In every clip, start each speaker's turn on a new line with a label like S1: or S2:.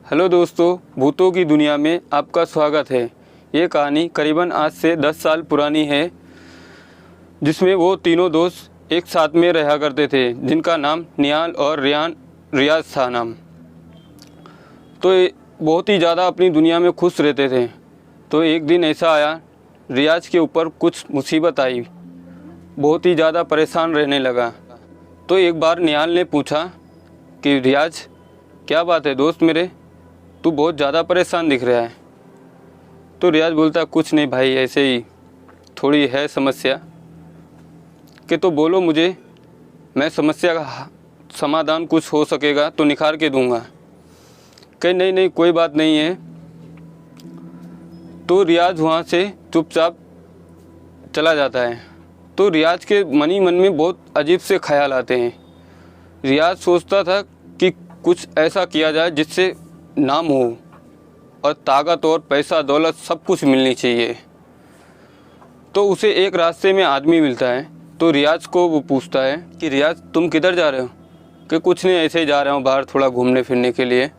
S1: Hello दोस्तों, भूतों की दुनिया में आपका स्वागत है। ये कहानी करीबन आज से 10 साल पुरानी है, जिसमें वो तीनों दोस्त एक साथ में रहा करते थे, जिनका नाम निहाल और रियाज था नाम। तो ये बहुत ही ज़्यादा अपनी दुनिया में खुश रहते थे। तो एक दिन ऐसा आया, रियाज के ऊपर कुछ मुसीबत आई, बहुत ही ज़्यादा परेशान रहने लगा। तो एक बार निहाल ने पूछा कि रियाज, क्या बात है दोस्त मेरे, तू बहुत ज़्यादा परेशान दिख रहा है। तो रियाज बोलता, कुछ नहीं भाई, ऐसे ही थोड़ी है समस्या। कि तो बोलो मुझे, मैं समस्या का समाधान कुछ हो सकेगा तो निखार के दूंगा। कहीं नहीं नहीं कोई बात नहीं है। तो रियाज वहाँ से चुपचाप चला जाता है। तो रियाज के मन ही मन में बहुत अजीब से ख्याल आते हैं। रियाज सोचता था कि कुछ ऐसा किया जाए जिससे नाम हो और ताकत और पैसा दौलत सब कुछ मिलनी चाहिए। तो उसे एक रास्ते में आदमी मिलता है। तो रियाज को वो पूछता है कि रियाज, तुम किधर जा रहे हो? कि कुछ नहीं, ऐसे ही जा रहा हूँ बाहर थोड़ा घूमने फिरने के लिए।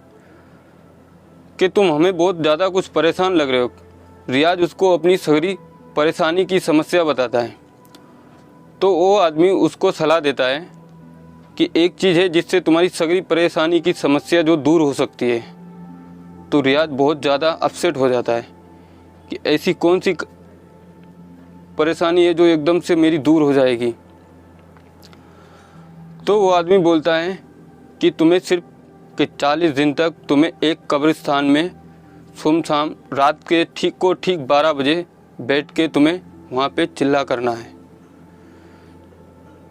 S1: कि तुम हमें बहुत ज़्यादा कुछ परेशान लग रहे हो। रियाज उसको अपनी सारी परेशानी की समस्या बताता है। तो वो आदमी उसको सलाह देता है कि एक चीज़ है जिससे तुम्हारी सगरी परेशानी की समस्या जो दूर हो सकती है। तो रियाज बहुत ज़्यादा अपसेट हो जाता है कि ऐसी कौन सी परेशानी है जो एकदम से मेरी दूर हो जाएगी। तो वो आदमी बोलता है कि तुम्हें सिर्फ कि 40 दिन तक तुम्हें एक कब्रिस्तान में सुमसाम रात के ठीक 12 बजे बैठ के तुम्हें वहाँ पे चिल्ला करना है।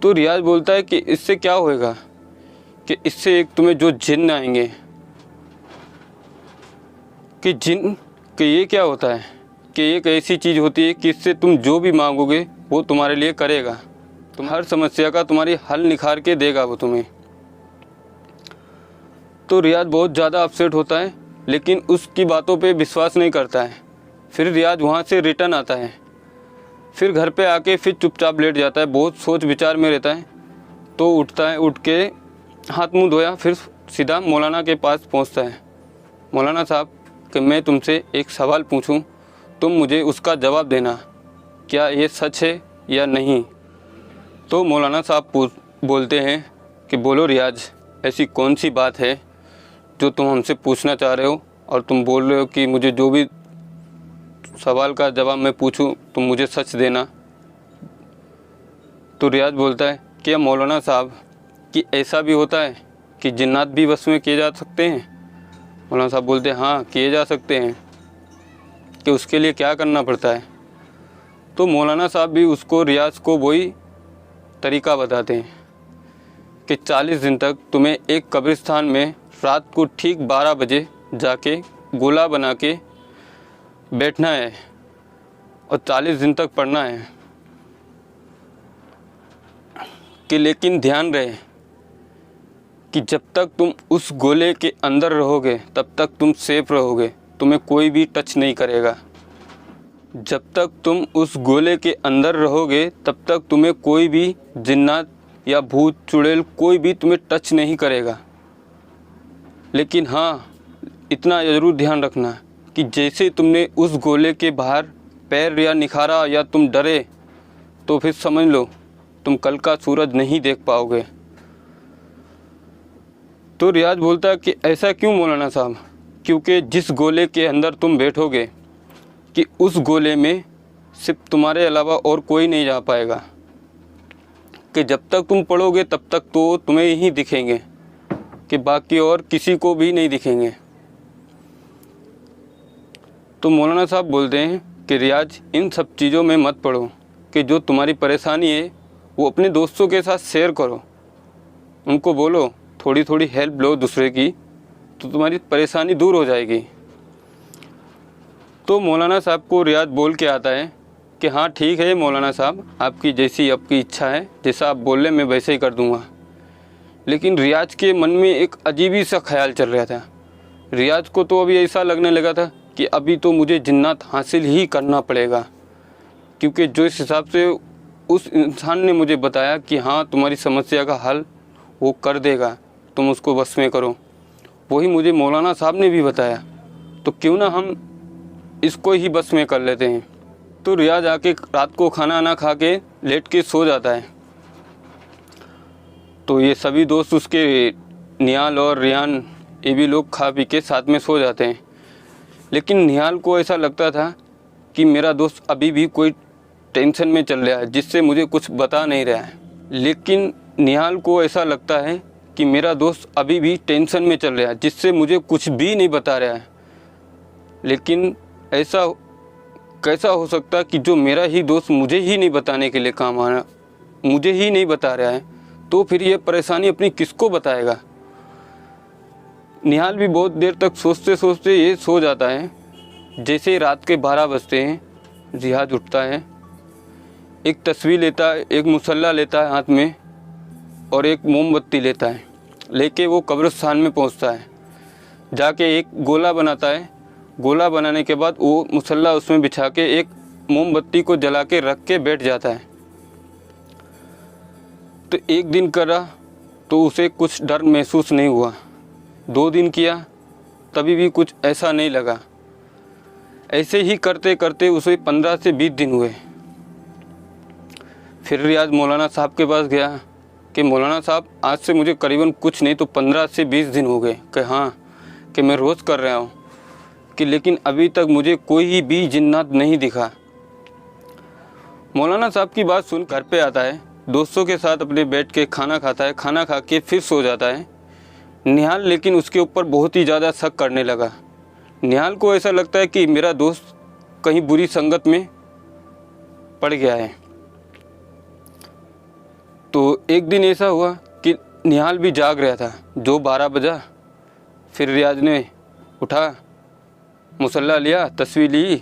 S1: तो रियाज बोलता है कि इससे क्या होएगा? कि इससे एक तुम्हें जो जिन्न आएंगे। कि जिन्न कि ये क्या होता है? कि एक ऐसी चीज़ होती है कि इससे तुम जो भी मांगोगे वो तुम्हारे लिए करेगा। तुम हर समस्या का तुम्हारी हल निखार के देगा वो तुम्हें। तो रियाज बहुत ज़्यादा अपसेट होता है, लेकिन उसकी बातों पे विश्वास नहीं करता है। फिर रियाज वहाँ से रिटर्न आता है। फिर घर पे आके फिर चुपचाप लेट जाता है, बहुत सोच विचार में रहता है। तो उठता है, उठ के हाथ मुंह धोया, फिर सीधा मौलाना के पास पहुँचता है। मौलाना साहब, कि मैं तुमसे एक सवाल पूछूं, तुम मुझे उसका जवाब देना, क्या ये सच है या नहीं? तो मौलाना साहब बोलते हैं कि बोलो रियाज, ऐसी कौन सी बात है जो तुम हमसे पूछना चाह रहे हो और तुम बोल रहे हो कि मुझे जो भी सवाल का जवाब मैं पूछूं तुम मुझे सच देना। तो रियाज बोलता है, क्या मौलाना साहब कि ऐसा भी होता है कि जिन्नात भी वश में किए जा सकते हैं? मौलाना साहब बोलते हैं, हाँ किए जा सकते हैं। कि उसके लिए क्या करना पड़ता है? तो मौलाना साहब भी उसको रियाज को वही तरीका बताते हैं कि 40 दिन तक तुम्हें एक कब्रिस्तान में रात को ठीक 12 बजे जाके गोला बना के बैठना है और 40 दिन तक पढ़ना है। कि लेकिन ध्यान रहे कि जब तक तुम उस गोले के अंदर रहोगे तब तक तुम सेफ रहोगे, तुम्हें कोई भी टच नहीं करेगा। जब तक तुम उस गोले के अंदर रहोगे तब तक तुम्हें कोई भी जिन्नात या भूत चुड़ैल कोई भी तुम्हें टच नहीं करेगा। लेकिन हाँ, इतना ज़रूर ध्यान रखना कि जैसे तुमने उस गोले के बाहर पैर या निखारा या तुम डरे तो फिर समझ लो तुम कल का सूरज नहीं देख पाओगे। तो रियाज बोलता है कि ऐसा क्यों मौलाना साहब? क्योंकि जिस गोले के अंदर तुम बैठोगे कि उस गोले में सिर्फ तुम्हारे अलावा और कोई नहीं जा पाएगा। कि जब तक तुम पढ़ोगे तब तक तो तुम्हें ही दिखेंगे, कि बाकी और किसी को भी नहीं दिखेंगे। तो मौलाना साहब बोलते हैं कि रियाज, इन सब चीज़ों में मत पढ़ो, कि जो तुम्हारी परेशानी है वो अपने दोस्तों के साथ शेयर करो। उनको बोलो, थोड़ी थोड़ी हेल्प लो दूसरे की, तो तुम्हारी परेशानी दूर हो जाएगी। तो मौलाना साहब को रियाज बोल के आता है कि हाँ ठीक है मौलाना साहब, आपकी जैसी आपकी इच्छा है, जैसा आप बोल रहे मैं वैसे ही कर दूँगा। लेकिन रियाज के मन में एक अजीब ही सा ख्याल चल रहा था। रियाज को तो अभी ऐसा लगने लगा था कि अभी तो मुझे जिन्नात हासिल ही करना पड़ेगा, क्योंकि जो इस हिसाब से उस इंसान ने मुझे बताया कि हाँ तुम्हारी समस्या का हल वो कर देगा, तुम उसको बस में करो। वही मुझे मौलाना साहब ने भी बताया, तो क्यों ना हम इसको ही बस में कर लेते हैं। तो रियाज आके रात को खाना ना खा के लेट के सो जाता है। तो ये सभी दोस्त उसके, निहाल और रियान, ये भी लोग खा पी के साथ में सो जाते हैं। लेकिन निहाल को ऐसा लगता था कि मेरा दोस्त अभी भी कोई टेंशन में चल रहा है जिससे मुझे कुछ बता नहीं रहा है। लेकिन निहाल को ऐसा लगता है कि मेरा दोस्त अभी भी टेंशन में चल रहा है जिससे मुझे कुछ भी नहीं बता रहा है। लेकिन ऐसा कैसा हो सकता कि जो मेरा ही दोस्त मुझे ही नहीं बताने के लिए काम आ रहा, मुझे ही नहीं बता रहा है, तो फिर ये परेशानी अपनी किसको बताएगा। निहाल भी बहुत देर तक सोचते सोचते ये सो जाता है। जैसे ही रात के 12 बजते हैं, रियाज उठता है, एक तस्वीर लेता है, एक मुसल्ला लेता है हाथ में और एक मोमबत्ती लेता है। लेके वो कब्रिस्तान में पहुंचता है। जाके एक गोला बनाता है। गोला बनाने के बाद वो मुसल्ला उसमें बिछा के एक मोमबत्ती को जला के रख के बैठ जाता है। तो एक दिन करा तो उसे कुछ डर महसूस नहीं हुआ। 2 दिन किया तभी भी कुछ ऐसा नहीं लगा। ऐसे ही करते करते उसे 15 से 20 दिन हुए। फिर रियाज मौलाना साहब के पास गया कि मौलाना साहब, आज से मुझे करीबन कुछ नहीं तो 15 से 20 दिन हो गए कि हाँ कि मैं रोज़ कर रहा हूँ कि, लेकिन अभी तक मुझे कोई भी जिन्नात नहीं दिखा। मौलाना साहब की बात सुन घर पे आता है, दोस्तों के साथ अपने बैठ के खाना खाता है। खाना खा के फिर सो जाता है। निहाल लेकिन उसके ऊपर बहुत ही ज़्यादा शक करने लगा। निहाल को ऐसा लगता है कि मेरा दोस्त कहीं बुरी संगत में पड़ गया है। तो एक दिन ऐसा हुआ कि निहाल भी जाग रहा था। जो 12 बजा, फिर रियाज ने उठा, मुसल्ला लिया, तस्वीर ली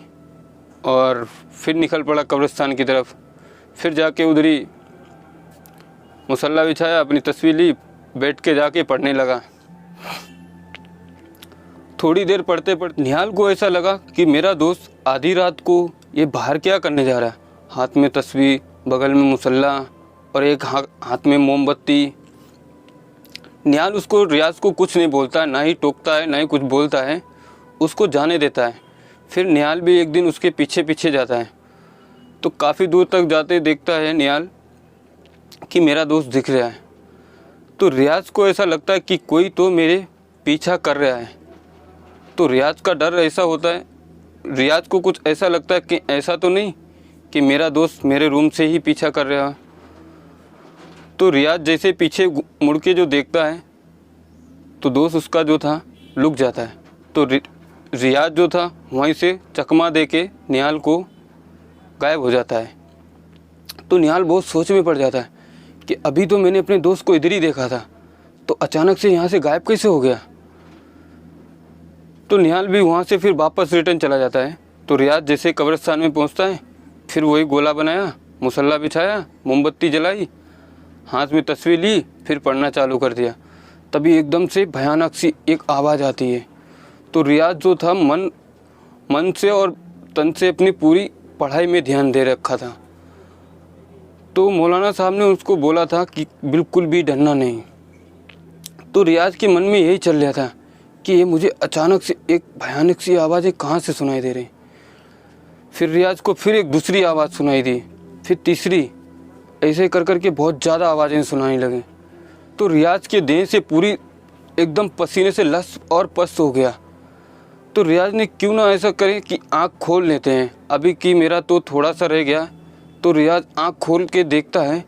S1: और फिर निकल पड़ा कब्रिस्तान की तरफ। फिर जाके उधर ही मुसल्ला बिछाया, अपनी तस्वीर ली, बैठ के जाके पढ़ने लगा। थोड़ी देर पढ़ते पढ़ते निहाल को ऐसा लगा कि मेरा दोस्त आधी रात को ये बाहर क्या करने जा रहा है। हाथ में तस्वीर, बगल में मुसल्ला और एक हाथ में मोमबत्ती। निहाल उसको, रियाज को कुछ नहीं बोलता है, ना ही टोकता है, ना ही कुछ बोलता है, उसको जाने देता है। फिर निहाल भी एक दिन उसके पीछे पीछे जाता है। तो काफ़ी दूर तक जाते देखता है निहाल कि मेरा दोस्त दिख रहा है। तो रियाज को ऐसा लगता है कि कोई तो मेरे पीछा कर रहा है। तो रियाज का डर ऐसा होता है, रियाज को कुछ ऐसा लगता है कि ऐसा तो नहीं कि मेरा दोस्त मेरे रूम से ही पीछा कर रहा है। तो रियाज जैसे पीछे मुड़ के जो देखता है तो दोस्त उसका जो था लुक जाता है। तो रियाज जो था वहीं से चकमा दे के निहाल को गायब हो जाता है। तो निहाल बहुत सोच में पड़ जाता है कि अभी तो मैंने अपने दोस्त को इधर ही देखा था, तो अचानक से यहाँ से गायब कैसे हो गया। तो निहाल भी वहाँ से फिर वापस रिटर्न चला जाता है। तो रियाज जैसे कब्रिस्तान में पहुँचता है, फिर वही गोला बनाया, मुसल्ला बिछाया, मोमबत्ती जलाई, हाथ में तस्वीर ली, फिर पढ़ना चालू कर दिया। तभी एकदम से भयानक सी एक आवाज़ आती है। तो रियाज जो था मन से और तन से अपनी पूरी पढ़ाई में ध्यान दे रखा था। तो मौलाना साहब ने उसको बोला था कि बिल्कुल भी डरना नहीं। तो रियाज के मन में यही चल रहा था कि ये मुझे अचानक से एक भयानक सी आवाज़ें कहाँ से सुनाई दे रही। फिर रियाज को फिर एक दूसरी आवाज़ सुनाई दी, फिर तीसरी, ऐसे कर कर के बहुत ज़्यादा आवाज़ें सुनाने लगी। तो रियाज के देह से पूरी एकदम पसीने से लस और पस्त हो गया। तो रियाज ने क्यों ना ऐसा करें कि आँख खोल लेते हैं, अभी कि मेरा तो थोड़ा सा रह गया। तो रियाज आँख खोल के देखता है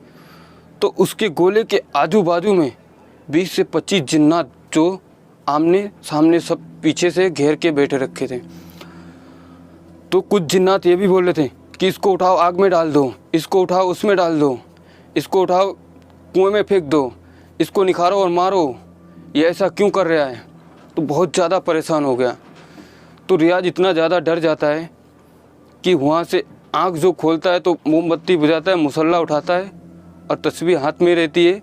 S1: तो उसके गोले के आजू बाजू में 20 से 25 जिन्नात जो आमने सामने सब पीछे से घेर के बैठे रखे थे। तो कुछ जिन्नात ये भी बोल रहे थे कि इसको उठाओ आग में डाल दो, इसको उठाओ उसमें डाल दो, इसको उठाओ कुएं में फेंक दो, इसको निखारो और मारो, ये ऐसा क्यों कर रहा है। तो बहुत ज़्यादा परेशान हो गया। तो रियाज इतना ज़्यादा डर जाता है कि वहाँ से आँख जो खोलता है तो मोमबत्ती बुझाता है, मुसल्ला उठाता है और तस्वीर हाथ में रहती है।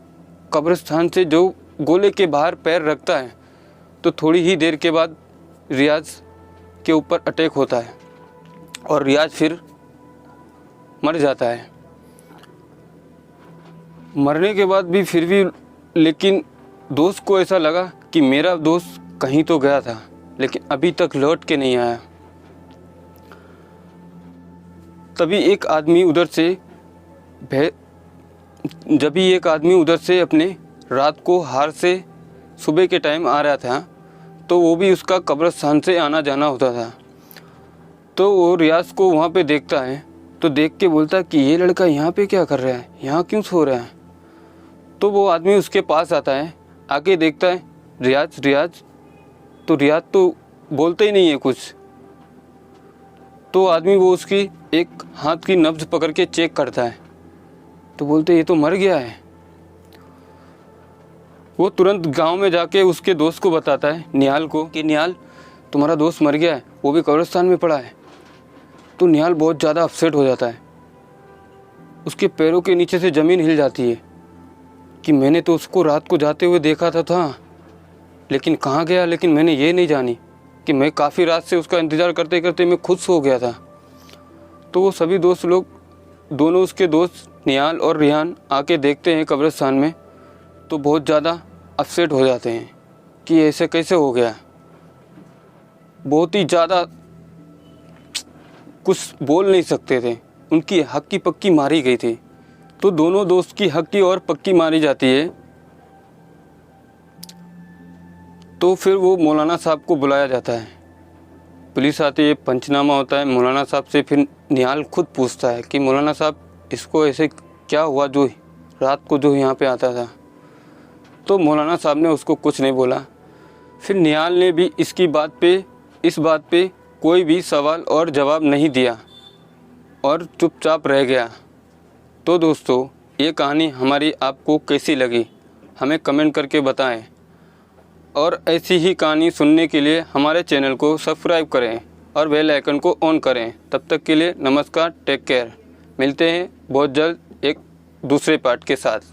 S1: कब्रिस्तान से जो गोले के बाहर पैर रखता है तो थोड़ी ही देर के बाद रियाज के ऊपर अटैक होता है और रियाज फिर मर जाता है। मरने के बाद भी फिर भी लेकिन दोस्त को ऐसा लगा कि मेरा दोस्त कहीं तो गया था लेकिन अभी तक लौट के नहीं आया। तभी एक आदमी उधर से अपने रात को हार से सुबह के टाइम आ रहा था, तो वो भी उसका कब्रिस्तान से आना जाना होता था। तो वो रियाज को वहाँ पे देखता है, तो देख के बोलता कि ये लड़का यहाँ पे क्या कर रहा है, यहाँ क्यों सो रहा है। तो वो आदमी उसके पास आता है, आके देखता है रियाज, तो रियाज तो बोलता ही नहीं है कुछ। तो आदमी वो उसकी एक हाथ की नब्ज पकड़ के चेक करता है, तो बोलते ये तो मर गया है। वो तुरंत गांव में जाके उसके दोस्त को बताता है, निहाल को, कि निहाल तुम्हारा दोस्त मर गया है, वो भी कब्रिस्तान में पड़ा है। तो निहाल बहुत ज़्यादा अपसेट हो जाता है, उसके पैरों के नीचे से ज़मीन हिल जाती है कि मैंने तो उसको रात को जाते हुए देखा था लेकिन कहाँ गया। लेकिन मैंने ये नहीं जानी कि मैं काफ़ी रात से उसका इंतज़ार करते करते मैं खुद सो गया था। तो वो सभी दोस्त लोग, दोनों उसके दोस्त निहाल और रिहान आके देखते हैं कब्रिस्तान में, तो बहुत ज़्यादा अपसेट हो जाते हैं कि ऐसे कैसे हो गया। बहुत ही ज़्यादा कुछ बोल नहीं सकते थे, उनकी हक्की पक्की मारी गई थी। तो दोनों दोस्त की हक्की और पक्की मारी जाती है। तो फिर वो मौलाना साहब को बुलाया जाता है, पुलिस आती है, पंचनामा होता है। मौलाना साहब से फिर निहाल खुद पूछता है कि मौलाना साहब इसको ऐसे क्या हुआ जो रात को जो यहाँ पे आता था। तो मौलाना साहब ने उसको कुछ नहीं बोला। फिर निहाल ने भी इस बात पे कोई भी सवाल और जवाब नहीं दिया और चुपचाप रह गया। तो दोस्तों, ये कहानी हमारी आपको कैसी लगी हमें कमेंट करके बताएं, और ऐसी ही कहानी सुनने के लिए हमारे चैनल को सब्सक्राइब करें और बेल आइकन को ऑन करें। तब तक के लिए नमस्कार, टेक केयर। मिलते हैं बहुत जल्द एक दूसरे पार्ट के साथ।